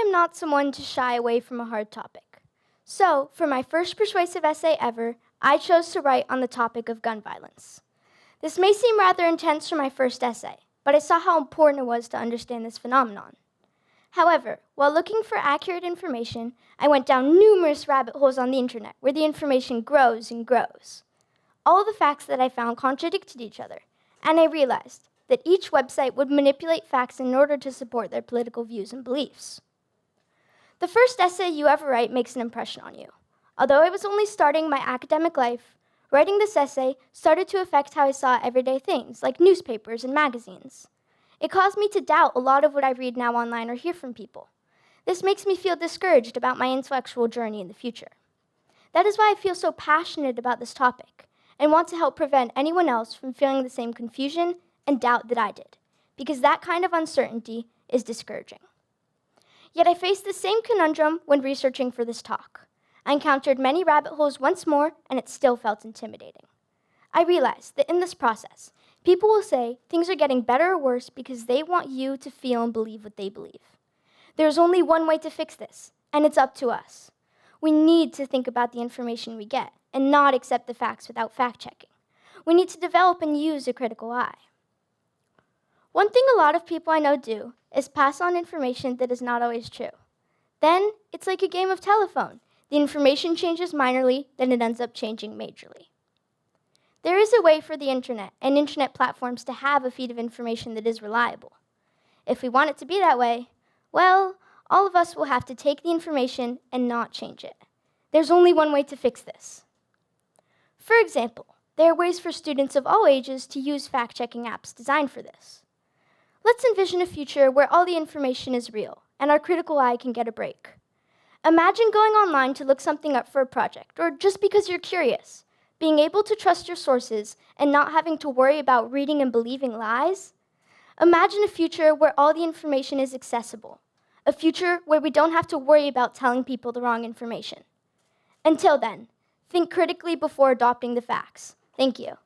am not someone to shy away from a hard topic. So, for my first persuasive essay ever, I chose to write on the topic of gun violence. This may seem rather intense for my first essay, but I saw how important it was to understand this phenomenon. However, while looking for accurate information, I went down numerous rabbit holes on the internet where the information grows and grows. All the facts that I found contradicted each other, and I realized that each website would manipulate facts in order to support their political views and beliefs. The first essay you ever write makes an impression on you. Although I was only starting my academic life, writing this essay started to affect how I saw everyday things, like newspapers and magazines. It caused me to doubt a lot of what I read now online or hear from people. This makes me feel discouraged about my intellectual journey in the future. That is why I feel so passionate about this topic and want to help prevent anyone else from feeling the same confusion and doubt that I did, because that kind of uncertainty is discouraging. Yet I faced the same conundrum when researching for this talk. I encountered many rabbit holes once more, and it still felt intimidating. I realized that in this process, people will say things are getting better or worse because they want you to feel and believe what they believe. There's only one way to fix this, and it's up to us. We need to think about the information we get and not accept the facts without fact-checking. We need to develop and use a critical eye. One thing a lot of people I know do is pass on information that is not always true. Then, it's like a game of telephone. The information changes minorly, then it ends up changing majorly. There is a way for the internet and internet platforms to have a feed of information that is reliable. If we want it to be that way, well, all of us will have to take the information and not change it. There's only one way to fix this. For example, there are ways for students of all ages to use fact-checking apps designed for this. Let's envision a future where all the information is real and our critical eye can get a break. Imagine going online to look something up for a project, or just because you're curious, being able to trust your sources and not having to worry about reading and believing lies. Imagine a future where all the information is accessible, a future where we don't have to worry about telling people the wrong information. Until then, think critically before adopting the facts. Thank you.